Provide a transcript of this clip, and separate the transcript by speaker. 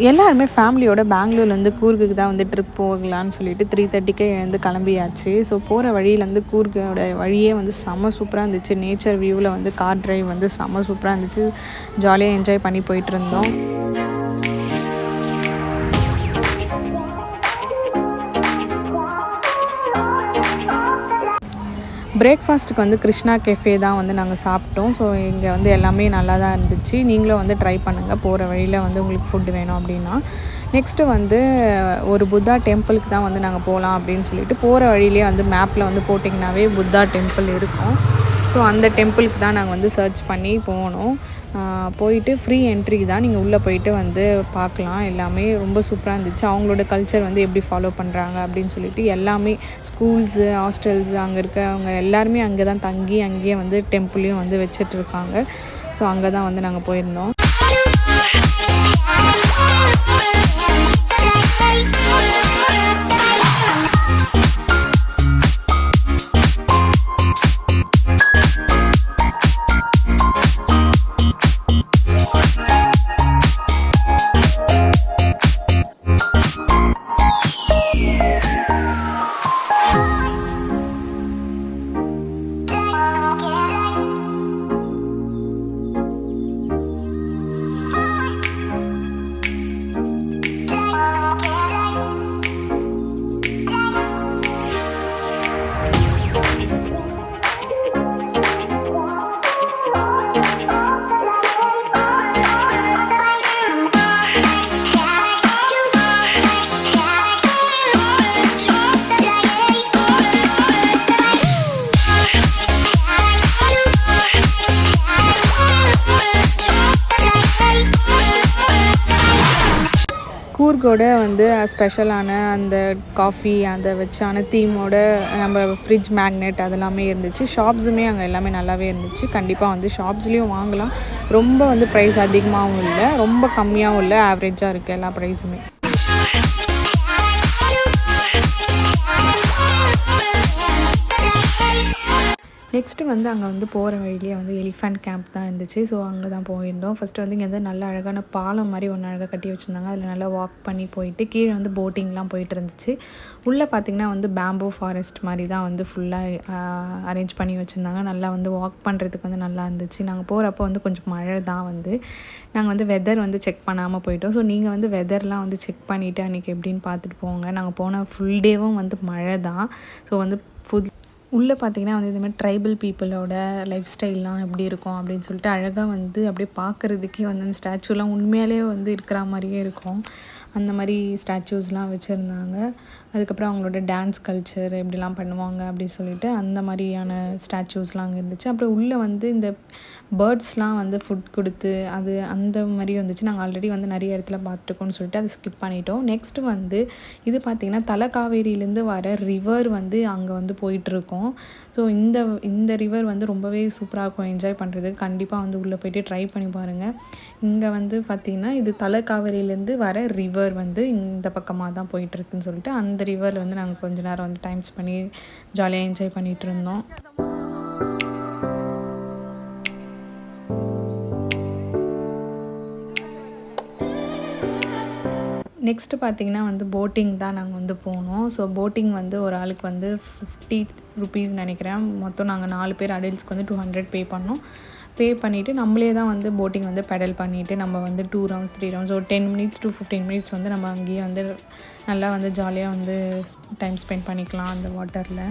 Speaker 1: எல்லாருமே ஃபேமிலியோட பெங்களூர்லேருந்து கூர்க்குக்கு தான் வந்து ட்ரிப் போகலான்னு சொல்லிட்டு 3:30க்கே எழுந்து கிளம்பியாச்சு. ஸோ போகிற வழியிலேருந்து கூர்க்கோட வழியே வந்து செம்ம சூப்பராக இருந்துச்சு. நேச்சர் வியூவில் வந்து கார் டிரைவ் வந்து செம்ம சூப்பராக இருந்துச்சு. ஜாலியாக என்ஜாய் பண்ணி போயிட்டு இருந்தோம். பிரேக்ஃபாஸ்ட்டுக்கு வந்து கிருஷ்ணா கெஃபே தான் வந்து நாங்கள் சாப்பிட்டோம். ஸோ இங்கே வந்து எல்லாமே நல்லா தான் இருந்துச்சு. நீங்களும் வந்து ட்ரை பண்ணுங்கள் போகிற வழியில் வந்து உங்களுக்கு ஃபுட்டு வேணும் அப்படின்னா. நெக்ஸ்ட்டு வந்து ஒரு புத்தா டெம்பிளுக்கு தான் வந்து நாங்கள் போகலாம் அப்படின்னு சொல்லிட்டு போகிற வழியிலே வந்து மேப்பில் வந்து போட்டிங்கனாவே புத்தா டெம்பிள் இருக்கும். ஸோ அந்த டெம்பிளுக்கு தான் நாங்கள் வந்து சர்ச் பண்ணி போனோம். போயிட்டு ஃப்ரீ என்ட்ரி தான், நீங்கள் உள்ளே போயிட்டு வந்து பார்க்கலாம். எல்லாமே ரொம்ப சூப்பராக இருந்துச்சு. அவங்களோட கல்ச்சர் வந்து எப்படி ஃபாலோ பண்ணுறாங்க அப்படின்னு சொல்லிட்டு எல்லாமே ஸ்கூல்ஸு ஹாஸ்டல்ஸு அங்கே இருக்கவங்க எல்லாருமே அங்கே தான் தங்கி அங்கேயே வந்து டெம்பிளையும் வந்து வச்சிட்ருக்காங்க. ஸோ அங்கே தான் வந்து நாங்கள் போயிருந்தோம். கூர்க்கோட வந்து ஸ்பெஷலான அந்த காஃபி அதை வச்சான தீமோட நம்ம ஃப்ரிட்ஜ் மேக்னெட் அதெல்லாமே இருந்துச்சு. ஷாப்ஸுமே அங்கே எல்லாமே நல்லாவே இருந்துச்சு. கண்டிப்பாக வந்து ஷாப்ஸ்லேயும் வாங்கலாம். ரொம்ப வந்து ப்ரைஸ் அதிகமாகவும் இல்லை, ரொம்ப கம்மியாகவும் இல்லை, ஆவரேஜாக இருக்குது எல்லா ப்ரைஸுமே. நெக்ஸ்ட்டு வந்து அங்கே வந்து போகிற வழியிலே வந்து எலிஃபண்ட் கேம்ப் தான் இருந்துச்சு. ஸோ அங்கே தான் போயிருந்தோம். ஃபஸ்ட்டு வந்து இங்கே வந்து நல்ல அழகான பாலம் மாதிரி ஒன்று அழகாக கட்டி வச்சுருந்தாங்க. அதில் நல்லா வாக் பண்ணி போயிட்டு கீழே வந்து போட்டிங்லாம் போயிட்டு இருந்துச்சு. உள்ளே பார்த்திங்கன்னா வந்து பேம்போ ஃபாரஸ்ட் மாதிரி தான் வந்து ஃபுல்லாக அரேஞ்ச் பண்ணி வச்சுருந்தாங்க. நல்லா வந்து வாக் பண்ணுறதுக்கு வந்து நல்லா இருந்துச்சு. நாங்கள் போகிறப்போ வந்து கொஞ்சம் மழை தான் வந்து நாங்கள் வந்து வெதர் வந்து செக் பண்ணாமல் போயிட்டோம். ஸோ நீங்கள் வந்து வெதர்லாம் வந்து செக் பண்ணிவிட்டு அன்றைக்கி எப்படின்னு பார்த்துட்டு போங்க. நாங்கள் போன ஃபுல் டேவும் வந்து மழை தான். ஸோ வந்து உள்ளே பார்த்திங்கன்னா வந்து இதுமாதிரி ட்ரைபல் பீப்புளோட லைஃப் ஸ்டைல்லாம் எப்படி இருக்கும் அப்படின்னு சொல்லிட்டு அழகாக வந்து அப்படியே பார்க்குறதுக்கே வந்து அந்த ஸ்டாச்சுலாம் உண்மையாலே வந்து இருக்கிற மாதிரியே இருக்கும். அந்த மாதிரி ஸ்டாச்சூஸ்லாம் வச்சுருந்தாங்க. அதுக்கப்புறம் அவங்களோட டான்ஸ் கல்ச்சர் எப்படிலாம் பண்ணுவாங்க அப்படின்னு சொல்லிட்டு அந்த மாதிரியான ஸ்டாச்சூஸ்லாம் அங்கே இருந்துச்சு. அப்புறம் உள்ளே வந்து இந்த பேர்ட்ஸ்லாம் வந்து ஃபுட் கொடுத்து அது அந்த மாதிரி வந்துச்சு. நாங்கள் ஆல்ரெடி வந்து நிறைய இடத்துல பார்த்துருக்கோன்னு சொல்லிட்டு அதை ஸ்கிப் பண்ணிட்டோம். நெக்ஸ்ட்டு வந்து இது பார்த்திங்கன்னா தலக்காவேரியிலேருந்து வர ரிவர் வந்து அங்கே வந்து போயிட்டுருக்கோம். ஸோ இந்த ரிவர் வந்து ரொம்பவே சூப்பராக இருக்கும் என்ஜாய் பண்ணுறதுக்கு. கண்டிப்பாக வந்து உள்ளே போய்ட்டு ட்ரை பண்ணி பாருங்கள். இங்கே வந்து பார்த்திங்கன்னா இது தலக்காவேரியிலேருந்து வர ரிவர் வந்து இந்த பக்கமாக தான் போயிட்டுருக்குன்னு சொல்லிட்டு அந்த ரிவரில் வந்து நாங்கள் கொஞ்ச நேரம் வந்து டைம் ஸ்பெண்ட் பண்ணி ஜாலியாக என்ஜாய் பண்ணிகிட்டு இருந்தோம். நெக்ஸ்ட்டு பார்த்திங்கன்னா வந்து போட்டிங் தான் நாங்கள் வந்து போனோம். ஸோ போட்டிங் வந்து ஒரு ஆளுக்கு வந்து 50 rupees நினைக்கிறேன். மொத்தம் நாங்கள் 4 பேர் அடல்ட்ஸ்க்கு வந்து 200 பே பண்ணோம். பே பண்ணிவிட்டு நம்மளே தான் வந்து போட்டிங் வந்து பெடல் பண்ணிவிட்டு நம்ம வந்து 2 rounds 3 rounds ஒரு 10 minutes to 15 minutes வந்து நம்ம அங்கேயே வந்து நல்லா வந்து ஜாலியாக வந்து டைம் ஸ்பெண்ட் பண்ணிக்கலாம் அந்த வாட்டரில்.